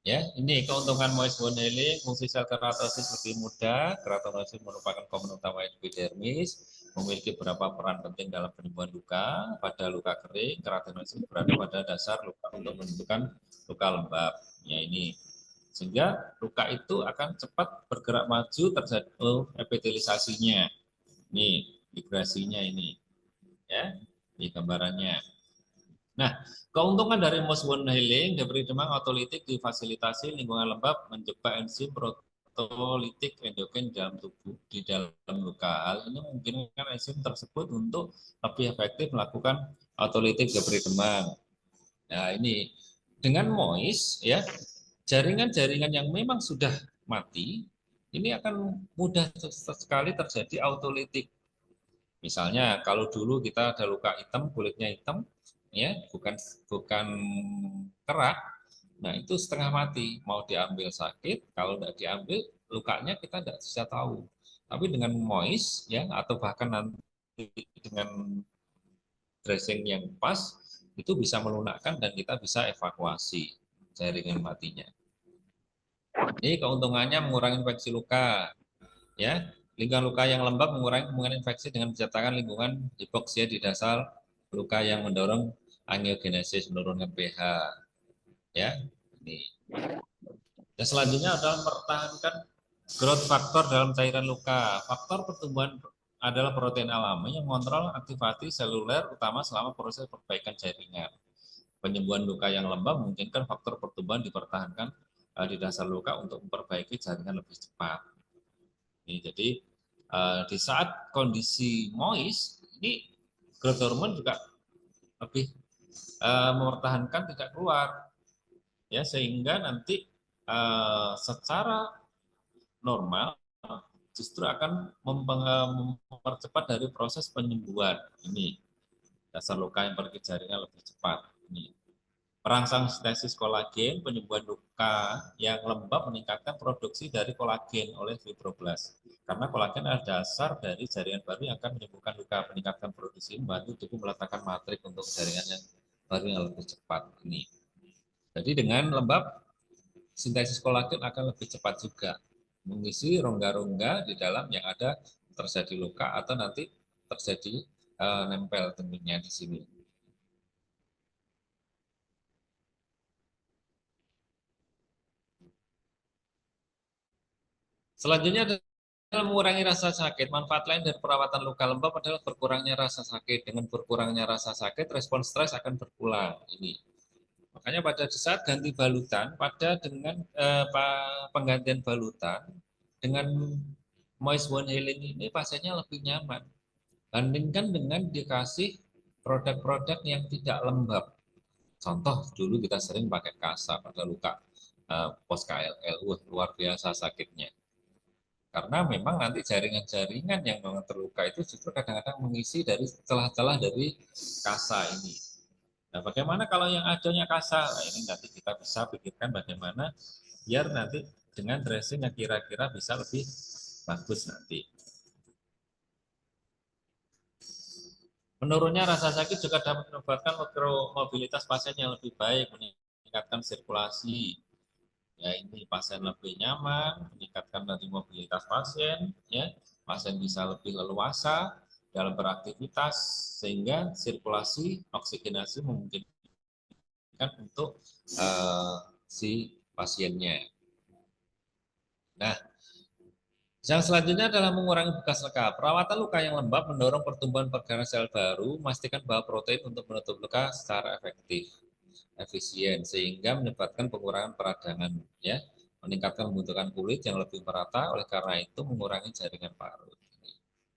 Ya, ini keuntungan moist wound healing, fungsi sel keratosis lebih mudah. Keratosis merupakan komponen utama epidermis, memiliki beberapa peran penting dalam penyembuhan luka. Pada luka kering, keratosis berada pada dasar luka untuk menentukan luka lembab. Ya, ini sehingga luka itu akan cepat bergerak maju terjadi epitelisasinya. Ini migrasinya ini, ya, ini gambarannya. Nah, keuntungan dari mouse wound healing diberi demam otolitik difasilitasi lingkungan lembab menjebak enzim protolitik endogen dalam tubuh di dalam luka. Hal ini memungkinkan enzim tersebut untuk lebih efektif melakukan otolitik diberi demam. Nah, ini dengan moist ya, jaringan-jaringan yang memang sudah mati ini akan mudah sekali terjadi autolitik. Misalnya kalau dulu kita ada luka hitam, kulitnya hitam, ya bukan bukan kerak, nah itu setengah mati, mau diambil sakit, kalau tidak diambil lukanya kita tidak bisa tahu. Tapi dengan moist ya atau bahkan nanti dengan dressing yang pas itu bisa melunakkan dan kita bisa evakuasi jaringan matinya. Ini keuntungannya mengurangi infeksi luka, ya. Lingkungan luka yang lembab mengurangi kemungkinan infeksi dengan menciptakan lingkungan hipoksia di dasar luka yang mendorong angiogenesis, menurunkan pH, ya. Ini. Dan selanjutnya adalah mempertahankan growth factor dalam cairan luka. Faktor pertumbuhan adalah protein alami yang mengontrol aktivasi seluler utama selama proses perbaikan jaringan. Penyembuhan luka yang lembab memungkinkan faktor pertumbuhan dipertahankan di dasar luka untuk memperbaiki jaringan lebih cepat. Ini jadi di saat kondisi moist ini growth hormone juga lebih mempertahankan tidak keluar, ya sehingga nanti secara normal justru akan mempercepat dari proses penyembuhan ini dasar luka yang pergi jaringan lebih cepat. Ini perangsang sintesis kolagen, penyembuhan luka yang lembab meningkatkan produksi dari kolagen oleh fibroblast. Karena kolagen adalah dasar dari jaringan baru yang akan menyembuhkan luka, meningkatkan produksi, membantu tubuh meletakkan matrik untuk jaringan yang baru yang lebih cepat. Ini. Jadi dengan lembab, sintesis kolagen akan lebih cepat juga mengisi rongga-rongga di dalam yang ada terjadi luka atau nanti terjadi nempel tentunya di sini. Selanjutnya adalah mengurangi rasa sakit. Manfaat lain dari perawatan luka lembab adalah berkurangnya rasa sakit. Dengan berkurangnya rasa sakit, respon stres akan berkurang. Ini. Makanya pada saat ganti balutan, pada dengan penggantian balutan dengan moist wound healing ini pasiennya lebih nyaman. Bandingkan dengan dikasih produk-produk yang tidak lembab. Contoh dulu kita sering pakai kasa pada luka pos KLL, luar biasa sakitnya. Karena memang nanti jaringan-jaringan yang memang terluka itu justru kadang-kadang mengisi dari celah-celah dari kasa ini. Nah, bagaimana kalau yang adanya kasa? Nah, ini nanti kita bisa pikirkan bagaimana biar nanti dengan dressing yang kira-kira bisa lebih bagus nanti. Menurunnya rasa sakit juga dapat menyebabkan mobilitas pasien yang lebih baik, meningkatkan sirkulasi. Ya, ini pasien lebih nyaman, meningkatkan dari mobilitas pasien, ya. Pasien bisa lebih leluasa dalam beraktivitas sehingga sirkulasi oksigenasi memungkinkan untuk si pasiennya. Nah, yang selanjutnya adalah mengurangi bekas luka. Perawatan luka yang lembab mendorong pertumbuhan pergerakan sel baru, memastikan bahwa protein untuk menutup luka secara efektif, efisien, sehingga menyebabkan pengurangan peradangan, ya, meningkatkan pembentukan kulit yang lebih merata. Oleh karena itu, mengurangi jaringan parut.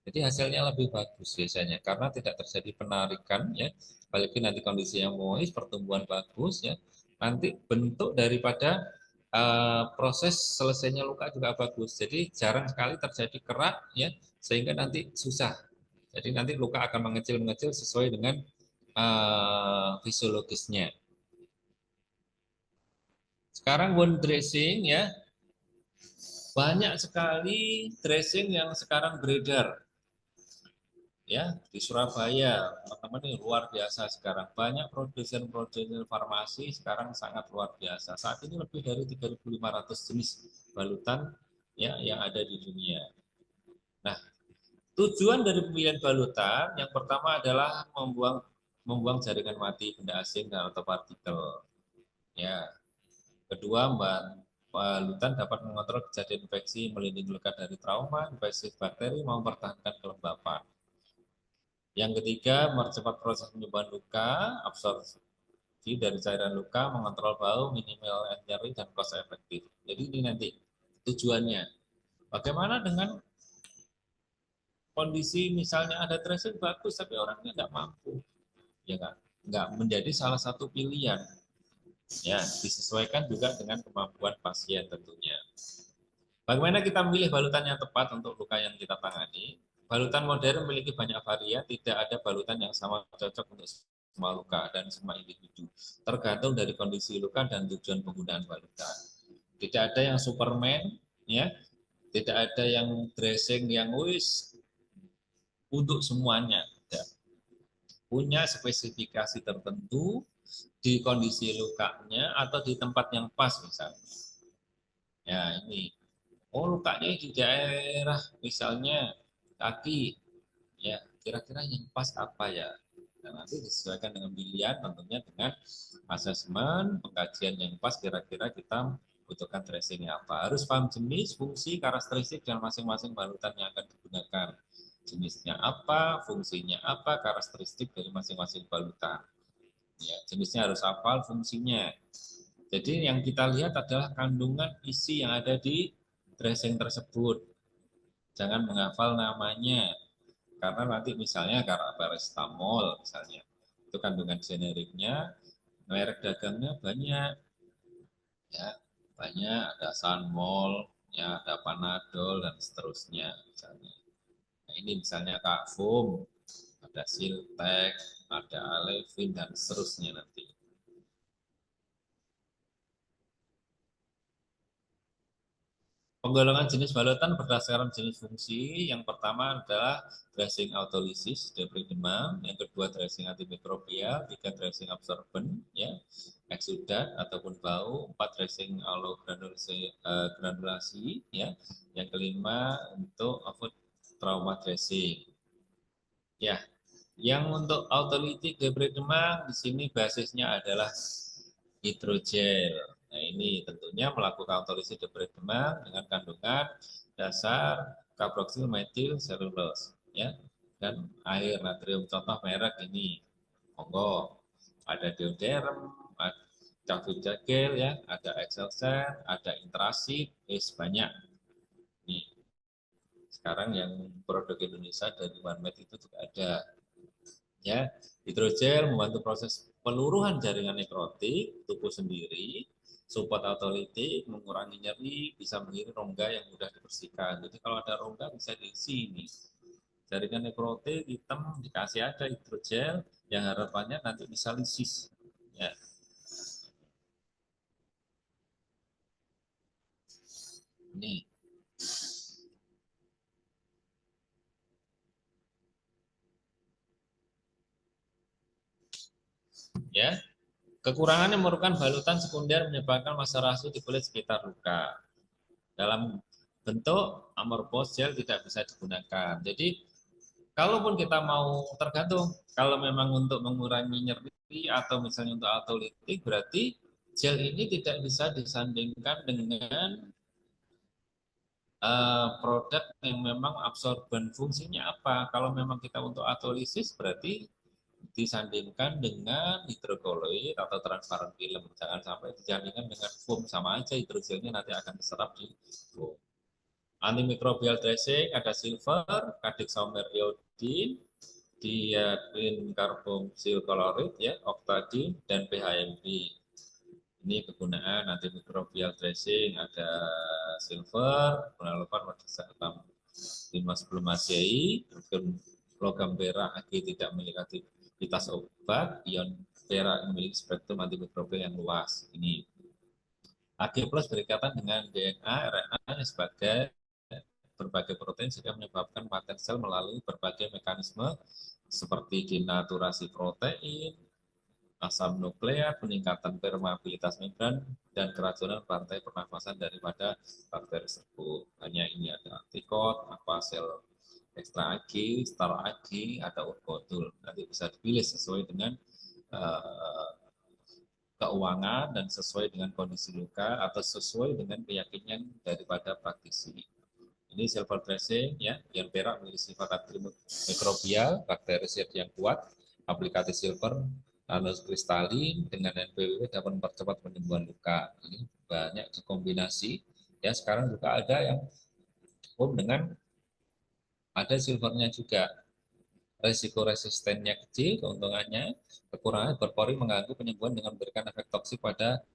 Jadi hasilnya lebih bagus biasanya karena tidak terjadi penarikan, ya, apalagi nanti kondisi yang moist, pertumbuhan bagus, ya, nanti bentuk daripada proses selesainya luka juga bagus. Jadi jarang sekali terjadi kerak, ya, sehingga nanti susah. Jadi nanti luka akan mengecil-mengecil sesuai dengan fisiologisnya. Sekarang wound dressing, ya, banyak sekali dressing yang sekarang beredar. Ya, di Surabaya, teman-teman ini luar biasa sekarang. Banyak produsen-produsen farmasi sekarang sangat luar biasa. Saat ini lebih dari 3.500 jenis balutan ya yang ada di dunia. Nah, tujuan dari pemilihan balutan yang pertama adalah membuang jaringan mati benda asing dan atau partikel. Ya, kedua, balutan dapat mengontrol kejadian infeksi, melindungi luka dari trauma, infeksi bakteri, mempertahankan kelembapan. Yang ketiga, mempercepat proses penyembuhan luka, absorpsi dari cairan luka, mengontrol bau, minimal nyeri, dan cost efektif. Jadi ini nanti tujuannya. Bagaimana dengan kondisi misalnya ada tracing bagus, tapi orangnya nggak mampu, ya nggak menjadi salah satu pilihan. Ya, disesuaikan juga dengan kemampuan pasien tentunya. Bagaimana kita memilih balutan yang tepat untuk luka yang kita tangani? Balutan modern memiliki banyak varian, tidak ada balutan yang sama cocok untuk semua luka dan semua individu. Tergantung dari kondisi luka dan tujuan penggunaan balutan. Tidak ada yang Superman, ya, tidak ada yang dressing yang wis untuk semuanya. Ya. Punya spesifikasi tertentu di kondisi lukanya atau di tempat yang pas misalnya. Ya ini, oh lukanya di daerah misalnya kaki, ya kira-kira yang pas apa ya? Dan nanti disesuaikan dengan pilihan tentunya dengan asesmen pengkajian yang pas kira-kira kita butuhkan tracingnya apa. Harus paham jenis, fungsi, karakteristik dan masing-masing balutan yang akan digunakan. Jenisnya apa, fungsinya apa, karakteristik dari masing-masing balutan. Ya, jenisnya harus hafal, fungsinya. Jadi yang kita lihat adalah kandungan isi yang ada di dressing tersebut. Jangan menghafal namanya, karena nanti misalnya paracetamol misalnya, itu kandungan generiknya, merek dagangnya banyak, ya banyak ada Sanmol, ya ada Panadol dan seterusnya misalnya. Nah, ini misalnya Kak Foam, ada Siltex, ada Alevin dan seterusnya nanti. Penggolongan jenis balutan berdasarkan jenis fungsi. Yang pertama adalah dressing autolysis, debris demam. Yang kedua dressing antimikrobial. Tiga dressing absorben, ya, eksudat ataupun bau. Empat dressing granulasi, ya. Yang kelima untuk food trauma dressing. Ya, yang untuk autolytik debris demam di sini basisnya adalah hidrogel. Nah, ini tentunya melakukan autolisis debris demam dengan kandungan dasar karboksil metil selulose, ya, dan air natrium. Contoh merek ini, monggo, ada Deoderm, ada Cavitagel, ya, ada Excelsen, ada Intrasit, banyak. Nih, sekarang yang produk Indonesia dari OneMed itu juga ada. Ya, hidrogel membantu proses peluruhan jaringan nekrotik tubuh sendiri, support autolitik, mengurangi nyeri, bisa mengirim rongga yang mudah dibersihkan. Jadi kalau ada rongga bisa diisi ini. Jaringan nekrotik hitam dikasih ada hidrogel yang harapannya nanti bisa lisis. Ya, ini ya. Kekurangannya merupakan balutan sekunder menyebabkan masa rasu di kulit sekitar luka. Dalam bentuk amorphous gel tidak bisa digunakan. Jadi kalaupun kita mau tergantung, kalau memang untuk mengurangi nyeri atau misalnya untuk autolitik, berarti gel ini tidak bisa disandingkan dengan produk yang memang absorben. Fungsinya apa? Kalau memang kita untuk autolisis, berarti disandingkan dengan hidrokoloid atau transparan film. Jangan sampai disandingkan dengan foam, sama aja hidrogelnya nanti akan diserap di foam. Antimikrobial dressing ada silver, kadexomer iodine, diadin karboksil klorid, ya, oktadin, dan PHMB. Ini kegunaan antimikrobial dressing ada silver, penelpon pada 510 Masehi, logam perak Ag tidak memiliki aktivitas obat, ion perak memiliki spektrum antimikrobial yang luas. Ini Ag plus berikatan dengan DNA, RNA sebagai berbagai protein sehingga menyebabkan matian sel melalui berbagai mekanisme seperti denaturasi protein, asam nukleat, peningkatan permeabilitas membran, dan keracunan rantai pernafasan daripada bakteri tersebut. Hanya ini ada antikot, apa sel ekstra Ag, star Ag, ada urkotul. Nanti bisa dipilih sesuai dengan keuangan dan sesuai dengan kondisi luka atau sesuai dengan keyakinan daripada praktisi. Ini silver dressing ya, yang perak memiliki sifat antimikrobial, bakteri yang kuat, aplikatif silver, kristalin dengan NPWP dapat mempercepat penyembuhan luka. Ini banyak dikombinasi. Ya, sekarang juga ada yang dengan ada silvernya juga. Risiko resistennya kecil, keuntungannya kekurangan berpori mengganggu penyembuhan dengan memberikan efek toksik pada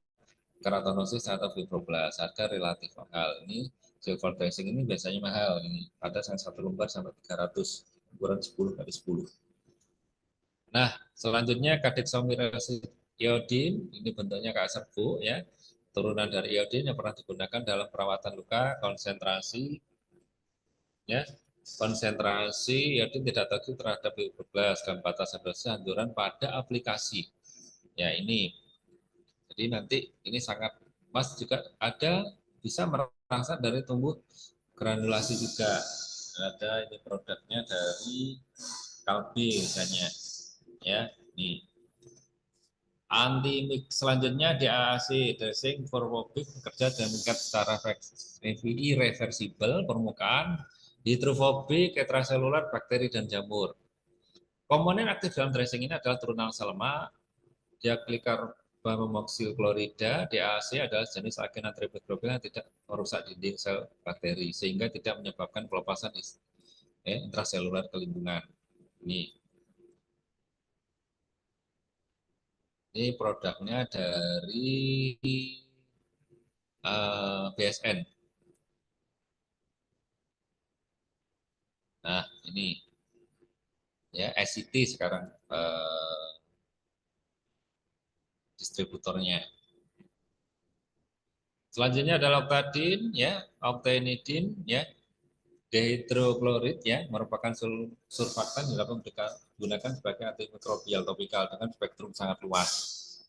keratinosis atau fibroblast. Harga relatif mahal. Ini silver dressing ini biasanya mahal. Ini ada yang 1 lembar sampai 300, ukuran 10 kali 10. Nah, selanjutnya kadexomiresid iodin, ini bentuknya kayak serbuk ya. Turunan dari iodin yang pernah digunakan dalam perawatan luka, konsentrasi ya. Konsentrasi iodin tidak toksik terhadap fibroblast dan batasan dosis anjuran pada aplikasi. Ya, ini. Jadi nanti ini sangat Mas juga ada bisa merasa dari tumbuh granulasi juga. Ada ini produknya dari Kalbe misalnya. Ya, nih. Anti selanjutnya DAAC dressing forwarding bekerja dengan mengikat secara irreversibel permukaan hidrofobik, tetraselular, bakteri dan jamur. Komponen aktif dalam dressing ini adalah turunan asam lemak, diaklikarbamoksil klorida, DAC adalah jenis agen antimikrobial yang tidak merusak dinding sel bakteri sehingga tidak menyebabkan pelepasan intraselular ke lingkungan. Ini produknya dari BSN. Nah, ini ya SCT sekarang distributornya. Selanjutnya adalah oktadin ya, oktanidin ya, dihidroklorid ya, merupakan surfaktan yang dapat digunakan sebagai antimikrobial topikal dengan spektrum sangat luas.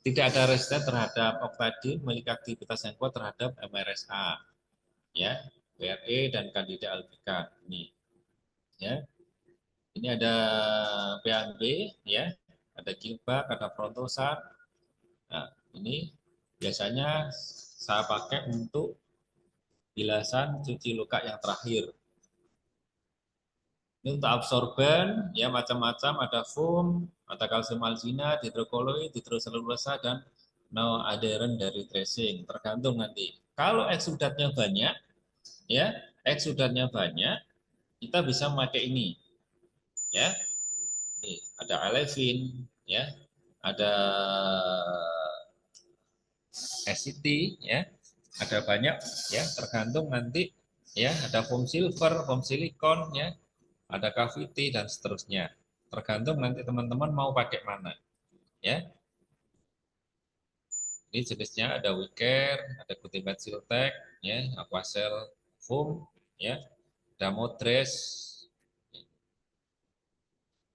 Tidak ada resisten terhadap oktadin, memiliki aktivitas yang kuat terhadap MRSA ya, WRE dan Candida albicans. Ini ya. Ini ada PAB ya, ada gilbak, ada frontosan. Nah, ini biasanya saya pakai untuk bilasan cuci luka yang terakhir. Ini untuk absorben, ya macam-macam, ada foam, ada kalsium alginat, hidrokoloid, hidroselulosa, dan no adherent dari dressing. Tergantung nanti. Kalau eksudatnya banyak, ya eksudatnya banyak, kita bisa memakai ini. Ya, ini ada alevin, ya, ada SCT, ya, ada banyak, ya, tergantung nanti, ya, ada foam silver, foam silikon, ya, ada cavity dan seterusnya. Tergantung nanti teman-teman mau pakai mana, ya. Ini jenisnya ada wicker, ada Cutimed Siltec, ya, Aquacel foam, ya, ada Modres.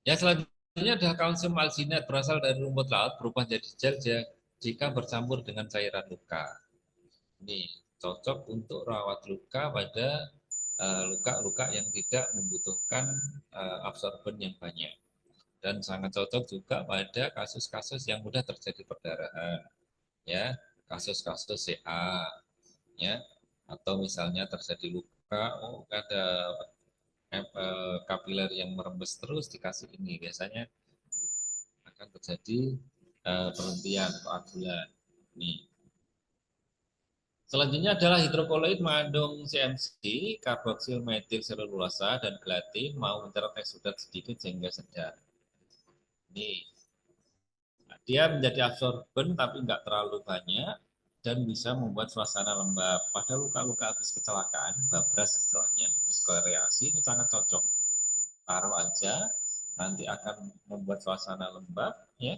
Ya, selanjutnya ada kalsium alginat berasal dari rumput laut berubah jadi gel jika bercampur dengan cairan luka. Ini cocok untuk rawat luka pada luka-luka yang tidak membutuhkan absorben yang banyak. Dan sangat cocok juga pada kasus-kasus yang mudah terjadi perdarahan, ya, kasus-kasus CA, ya, atau misalnya terjadi luka, oh ada kapiler yang merembes terus dikasih ini, biasanya akan terjadi perhentian koagulan. Nih. Selanjutnya adalah hidrokoloid mengandung CMC, karboksil metil selulosa, dan gelatin, mau mencerat eksudat sedikit sehingga sedang. Ini dia menjadi absorben tapi nggak terlalu banyak dan bisa membuat suasana lembab. Pada luka-luka habis kecelakaan, babras istilahnya, sklerosi ini sangat cocok. Taruh aja, nanti akan membuat suasana lembab, ya.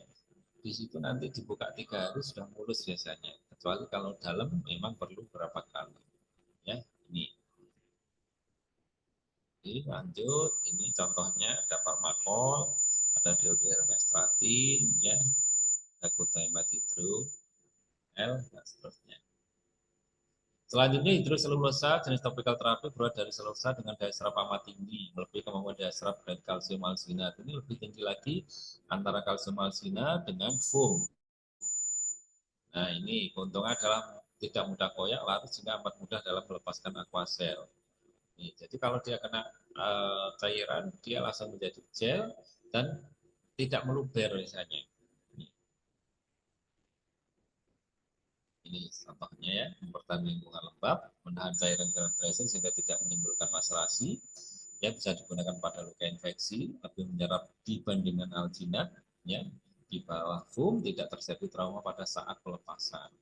Di situ nanti dibuka 3 hari sudah mulus biasanya. Kecuali kalau dalam memang perlu berapa kali, ya. Ini. Jadi lanjut, ini contohnya ada farmakol, ada diodermestratin, ya, ada glutamate hidro, L, dan seterusnya. Selanjutnya hidroselulosa jenis topikal terapi berasal dari selulosa dengan daya serap amat tinggi, melebihi kemampuan daya serap dari kalsium alginat. Ini lebih tinggi lagi antara kalsium alginat dengan foam. Nah ini keuntungan adalah tidak mudah koyak, lalu sehingga amat mudah dalam melepaskan aquasel. Nih, jadi kalau dia kena cairan, dia langsung menjadi gel dan tidak meluber misalnya. Ini contohnya ya, mempertahankan lingkungan lembab, menahan cairan dalam dressing sehingga tidak menimbulkan maserasi. Ya, bisa digunakan pada luka infeksi, lebih menyerap dibandingkan alginat. Ya, di bawah foam tidak terjadi trauma pada saat pelepasan.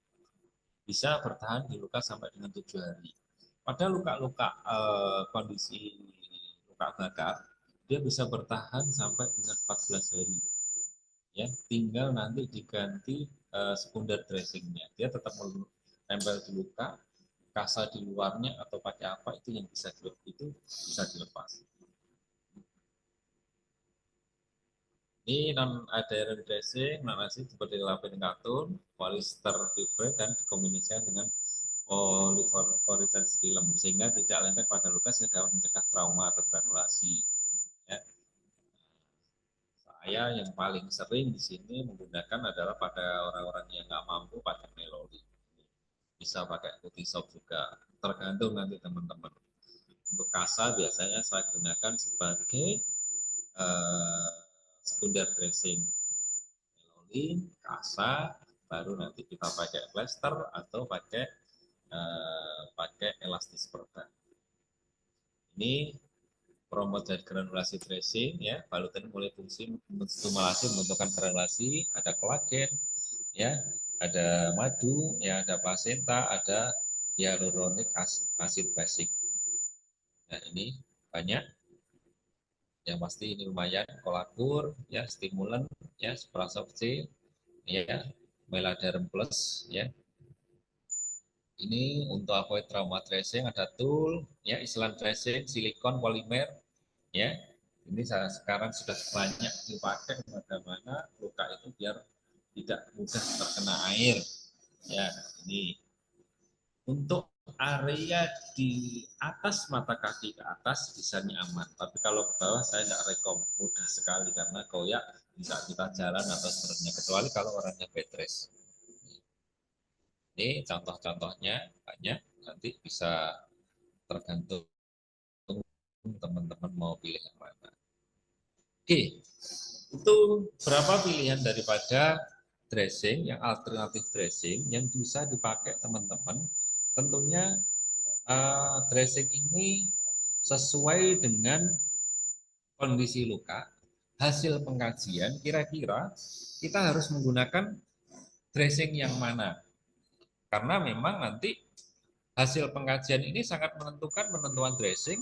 Bisa bertahan di luka sampai dengan 7 hari. Pada luka-luka kondisi luka bakar, dia bisa bertahan sampai dengan 14 hari. Ya, tinggal nanti diganti sekunder dressingnya. Dia tetap menempel di luka, kasa di luarnya atau pakai apa itu yang bisa dilepas. Ini non adherent dressing, non asid seperti lapin katun, polyester fiber dan dikombinasikan dengan polyurethane film sehingga tidak lengket pada luka sehingga dapat mencegah trauma atau granulasi. Ya. Saya yang paling sering di sini menggunakan adalah pada orang-orang yang nggak mampu pakai meloli. Bisa pakai putih soap juga, tergantung nanti teman-teman. Untuk kasa biasanya saya gunakan sebagai eh, sekunder dressing. Meloli, kasa, baru nanti kita pakai plaster atau pakai elastis perban. Ini promote dari granulasi dressing ya, balutan mulai fungsi stimulasi membentukkan granulasi, ada kolagen ya, ada madu ya, ada placenta, ada hyaluronic acid basic. Nah ini banyak, yang pasti ini lumayan, kolakur ya, stimulan ya, Sprasov C ya, Meladerm plus ya. Ini untuk avoid trauma dressing ada tool ya, Island dressing silikon polimer ya. Ini saya sekarang sudah banyak dipakai mana-mana luka itu biar tidak mudah terkena air. Ya, ini untuk area di atas mata kaki ke atas bisa aman, tapi kalau ke bawah saya tidak rekom, mudah sekali karena koyak bisa kita jalan atau sebenarnya, kecuali kalau orangnya bed rest. Ini contoh-contohnya banyak, nanti bisa tergantung teman-teman mau pilih yang mana. Oke, itu berapa pilihan daripada dressing yang alternatif dressing yang bisa dipakai teman-teman. Tentunya dressing ini sesuai dengan kondisi luka. Hasil pengkajian kira-kira kita harus menggunakan dressing yang mana. Karena memang nanti hasil pengkajian ini sangat menentukan penentuan dressing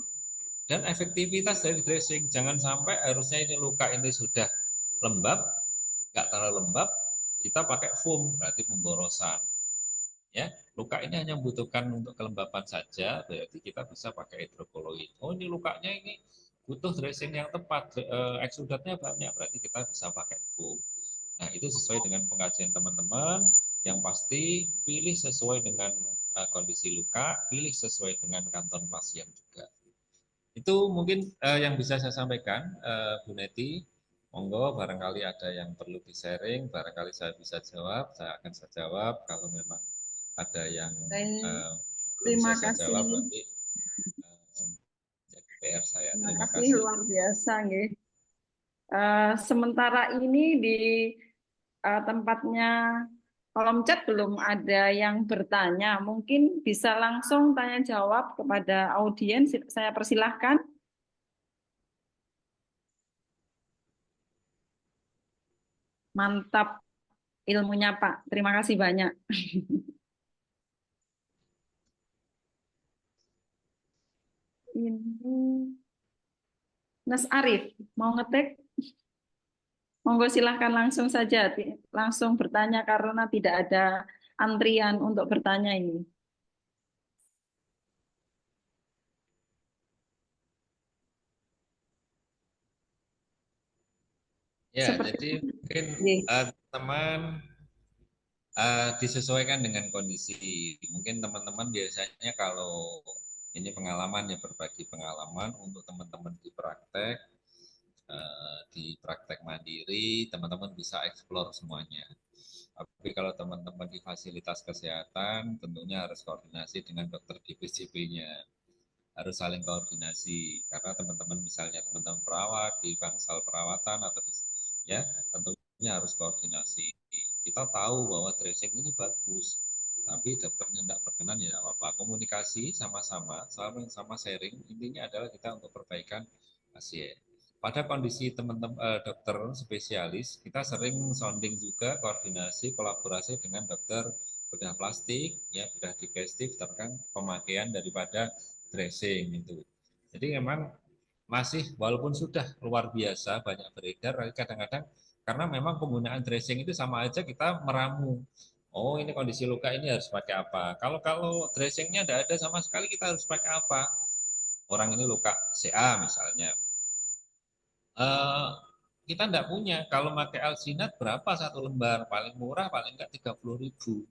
dan efektivitas dari dressing. Jangan sampai harusnya ini luka ini sudah lembab, nggak terlalu lembab, kita pakai foam, berarti pemborosan. Ya, luka ini hanya membutuhkan untuk kelembapan saja, berarti kita bisa pakai hidrokoloid. Oh, ini lukanya ini butuh dressing yang tepat, eksudatnya banyak, berarti kita bisa pakai foam. Nah, itu sesuai dengan pengkajian teman-teman. Yang pasti pilih sesuai dengan kondisi luka, pilih sesuai dengan kantong pasien juga. Itu mungkin yang bisa saya sampaikan, Bu Neti. Monggo, barangkali ada yang perlu di-sharing, barangkali saya bisa jawab, saya akan saya jawab. Kalau memang ada yang belum bisa Terima saya jawab, kasih. nanti jadi PR saya. Terima Terima kasih, kasih. luar biasa, nggih. Sementara ini di tempatnya kolom chat belum ada yang bertanya. Mungkin bisa langsung tanya jawab kepada audiens. Saya persilahkan. Mantap ilmunya, Pak. Terima kasih banyak. Ini Mas Arief mau ngetik? Monggo silahkan langsung saja, langsung bertanya karena tidak ada antrian untuk bertanya ini. Ya, Seperti jadi mungkin Nggih. teman disesuaikan dengan kondisi. Mungkin teman-teman biasanya kalau ini pengalaman ya, berbagi pengalaman untuk teman-teman di praktek mandiri, teman-teman bisa eksplor semuanya. Tapi kalau teman-teman di fasilitas kesehatan, tentunya harus koordinasi dengan dokter DPCP-nya. Harus saling koordinasi karena teman-teman misalnya teman-teman perawat di bangsal perawatan atau ya tentunya harus koordinasi. Kita tahu bahwa tracing ini bagus, tapi dokternya tidak berkenan ya apa komunikasi sama-sama sama sharing, intinya adalah kita untuk perbaikan pasien. Pada kondisi teman-teman dokter spesialis, kita sering sounding juga koordinasi kolaborasi dengan dokter bedah plastik, ya bedah digestif terkait pemakaian daripada dressing itu. Jadi memang masih walaupun sudah luar biasa banyak beredar, kadang-kadang karena memang penggunaan dressing itu sama aja kita meramu. Oh ini kondisi luka ini harus pakai apa? Kalau dressingnya tidak ada sama sekali kita harus pakai apa? Orang ini luka CA misalnya, eh, kita tidak punya. Kalau pakai alsinat berapa satu lembar? Paling murah paling enggak 30.000.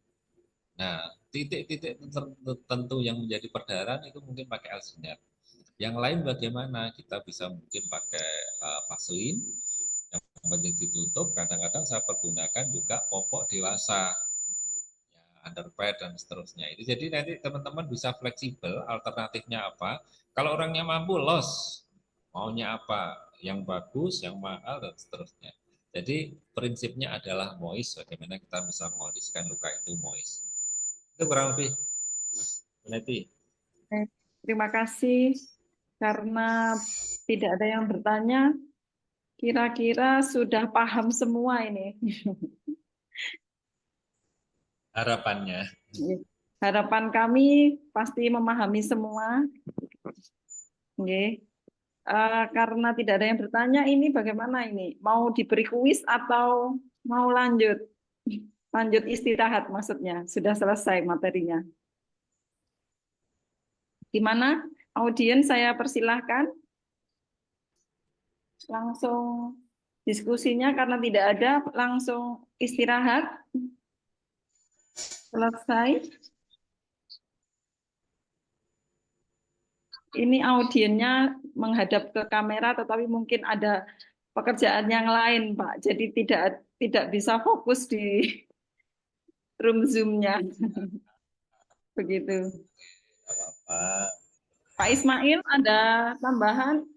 Nah, titik-titik tertentu yang menjadi perdarahan itu mungkin pakai alsinat. Yang lain bagaimana? Kita bisa mungkin pakai vaselin, yang penting ditutup. Kadang-kadang saya pergunakan juga popok dewasa, ya, underpad dan seterusnya. Itu jadi nanti teman-teman bisa fleksibel. Alternatifnya apa? Kalau orangnya mampu los, maunya apa? Yang bagus, yang mahal dan seterusnya. Jadi prinsipnya adalah moist. Bagaimana kita bisa mengondisikan luka itu moist. Itu kurang lebih. Nanti. Terima kasih karena tidak ada yang bertanya. Kira-kira sudah paham semua ini. Harapannya. Harapan kami pasti memahami semua. Nggih. Karena tidak ada yang bertanya, ini bagaimana ini? Mau diberi kuis atau mau lanjut? Lanjut istirahat maksudnya. Sudah selesai materinya. Gimana? Audiens saya persilahkan langsung diskusinya karena tidak ada, langsung istirahat. Selesai. Ini audiennya menghadap ke kamera, tetapi mungkin ada pekerjaan yang lain, Pak. Jadi tidak bisa fokus di room Zoom-nya. Begitu. Apa? Pak Ismail, ada tambahan?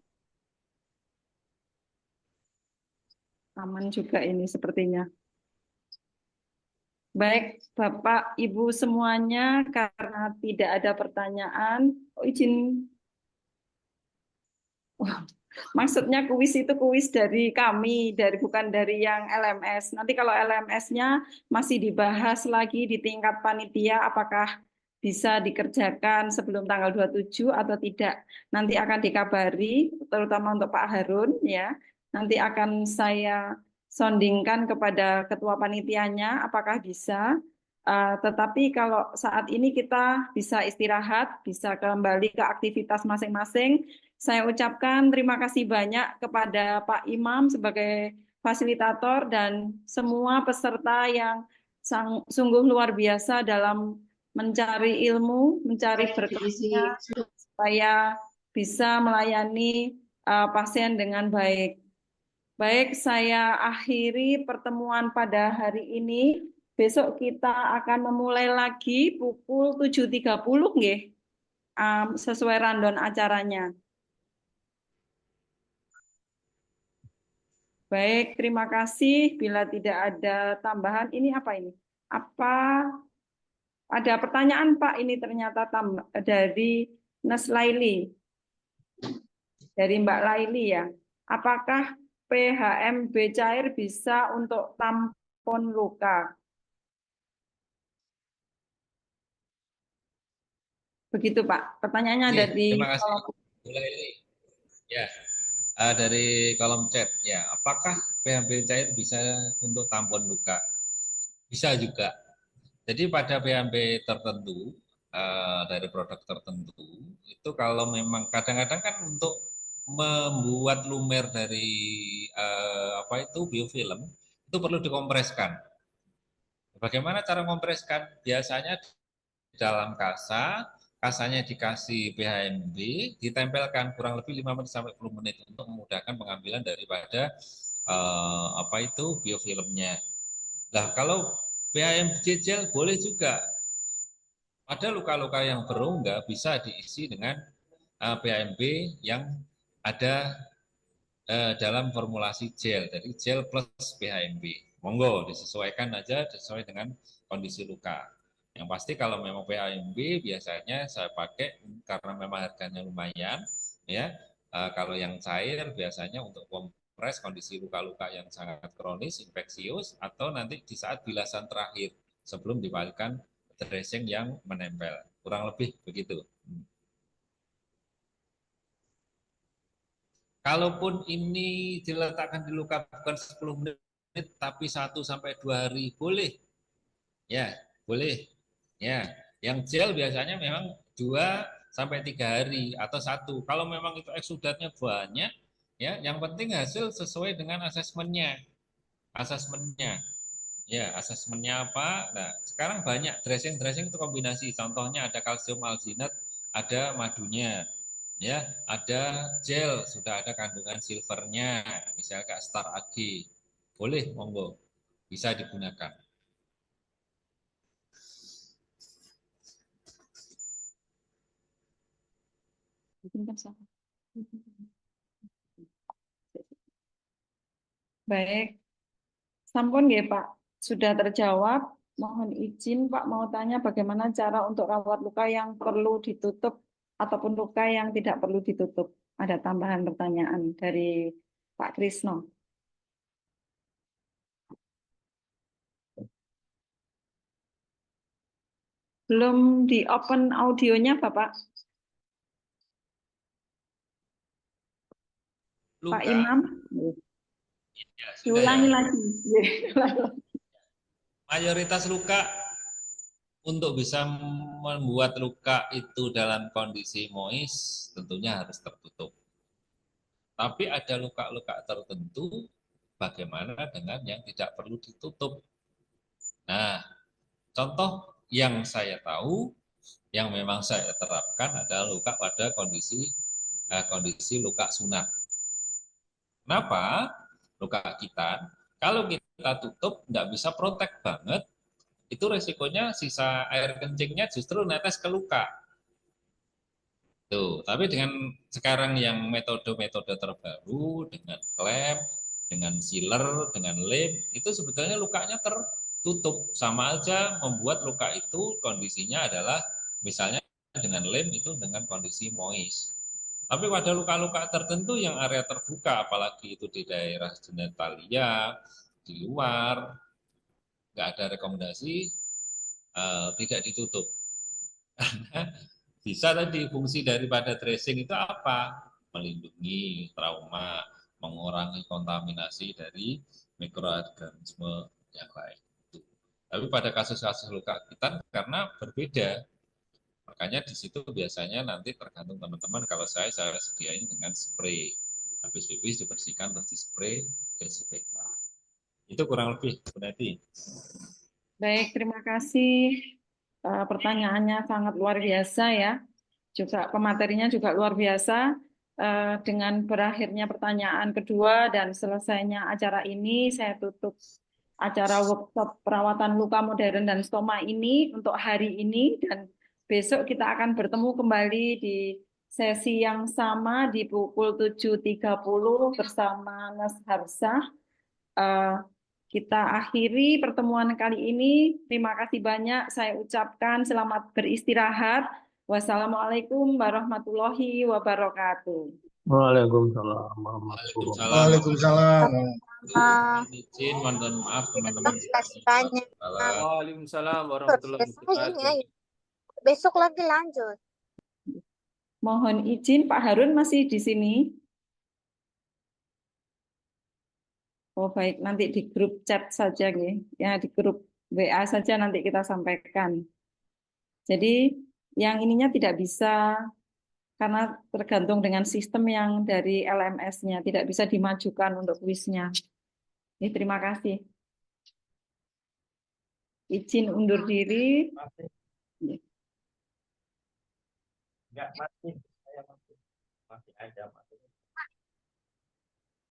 Aman juga ini sepertinya. Baik, Bapak, Ibu semuanya, karena tidak ada pertanyaan, izin. Maksudnya kuis itu kuis dari kami, bukan dari yang LMS. Nanti kalau LMS-nya masih dibahas lagi di tingkat panitia, apakah bisa dikerjakan sebelum tanggal 27 atau tidak. Nanti akan dikabari, terutama untuk Pak Harun, ya. Nanti akan saya soundingkan kepada ketua panitianya, apakah bisa. Tetapi kalau saat ini kita bisa istirahat, bisa kembali ke aktivitas masing-masing. Saya ucapkan terima kasih banyak kepada Pak Imam sebagai fasilitator dan semua peserta yang sungguh luar biasa dalam mencari ilmu, mencari berkahnya supaya bisa melayani pasien dengan baik. Baik, saya akhiri pertemuan pada hari ini. Besok kita akan memulai lagi pukul 7.30 nggih, sesuai rundown acaranya. Baik, terima kasih. Bila tidak ada tambahan, ini apa ini? Apa ada pertanyaan Pak? Ini ternyata dari Nes Laili, dari Mbak Laili ya. Apakah PHMB cair bisa untuk tampon luka? Begitu Pak. Pertanyaannya Oke, dari terima kasih. Mulai ini. Ya, dari kolom chat. Ya, apakah PHB cair bisa untuk tampon luka? Bisa juga. Jadi pada PHB tertentu dari produk tertentu itu kalau memang kadang-kadang kan untuk membuat lumer dari apa itu biofilm itu perlu dikompreskan. Bagaimana cara mempreskan? Biasanya di dalam kasa, kasanya dikasih BHMB, ditempelkan kurang lebih 5 menit sampai 10 menit untuk memudahkan pengambilan daripada apa itu biofilmnya. Nah, kalau BHMB gel boleh juga. Ada luka-luka yang berongga bisa diisi dengan BHMB yang ada dalam formulasi gel, jadi gel plus BHMB. Monggo disesuaikan aja sesuai dengan kondisi luka. Yang pasti kalau memang BHMB biasanya saya pakai karena memang harganya lumayan, ya. Kalau yang cair biasanya untuk kompres kondisi luka-luka yang sangat kronis, infeksius, atau nanti di saat bilasan terakhir sebelum dibalikan dressing yang menempel. Kurang lebih begitu. Kalaupun ini diletakkan di luka bukan 10 menit, tapi 1 sampai 2 hari, boleh. Ya, boleh. Ya, yang gel biasanya memang 2 sampai 3 hari atau 1. Kalau memang itu eksudatnya banyak, ya, yang penting hasil sesuai dengan asesmennya. Asesmennya. Ya, asesmennya apa? Nah, sekarang banyak dressing-dressing itu kombinasi. Contohnya ada kalsium alginat, ada madunya. Ya, ada gel, sudah ada kandungan silvernya, misalnya kayak Star AG. Boleh, monggo. Bisa digunakan. Baik, sampun nggih Pak, sudah terjawab. Mohon izin Pak mau tanya bagaimana cara untuk rawat luka yang perlu ditutup ataupun luka yang tidak perlu ditutup. Ada tambahan pertanyaan dari Pak Krisno. Belum di open audionya Bapak. Pak Luka, Imam. ya sudah ya. Diulangi lagi. Mayoritas luka untuk bisa membuat luka itu dalam kondisi moist tentunya harus tertutup. Tapi ada luka-luka tertentu bagaimana dengan yang tidak perlu ditutup. Nah, contoh yang saya tahu yang memang saya terapkan adalah luka pada kondisi luka sunat. Kenapa? Luka gigitan, kalau kita tutup nggak bisa protek banget, itu resikonya sisa air kencingnya justru netes ke luka. Tuh, tapi dengan sekarang yang metode-metode terbaru dengan klem, dengan sealer, dengan lem, itu sebetulnya lukanya tertutup. Sama aja membuat luka itu kondisinya adalah misalnya dengan lem itu dengan kondisi moist. Tapi pada luka-luka tertentu yang area terbuka, apalagi itu di daerah genitalia, di luar, nggak ada rekomendasi, tidak ditutup. Bisa tadi fungsi daripada dressing itu apa? Melindungi trauma, mengurangi kontaminasi dari mikroorganisme yang lain. Tapi pada kasus-kasus luka gigitan karena berbeda, makanya di situ biasanya nanti tergantung teman-teman. Kalau saya sediain dengan spray. Habis pipis dibersihkan terus di spray desinfektan. Itu kurang lebih, Bu Neti. Baik, terima kasih. Pertanyaannya sangat luar biasa ya. Juga pematerinya juga luar biasa. Dengan berakhirnya pertanyaan kedua dan selesainya acara ini, saya tutup acara workshop perawatan luka modern dan stoma ini untuk hari ini, dan besok kita akan bertemu kembali di sesi yang sama di pukul 7.30 bersama Mas Harsah. Kita akhiri pertemuan kali ini. Terima kasih banyak. Saya ucapkan selamat beristirahat. Wassalamualaikum warahmatullahi wabarakatuh. Waalaikumsalam warahmatullahi wabarakatuh. Waalaikumsalam. Ah, Mohon izin, mohon maaf teman-teman. kasih banyak. Waalaikumsalam warahmatullahi Besok ini wabarakatuh. ayo. Besok lagi lanjut. Mohon izin, Pak Harun masih di sini. Oh baik, nanti di grup chat saja, ya di grup WA saja nanti kita sampaikan. Jadi yang ininya tidak bisa karena tergantung dengan sistem yang dari LMS-nya, tidak bisa dimajukan untuk kuisnya. Terima kasih. Izin undur diri. Enggak, masih. Saya masih ada.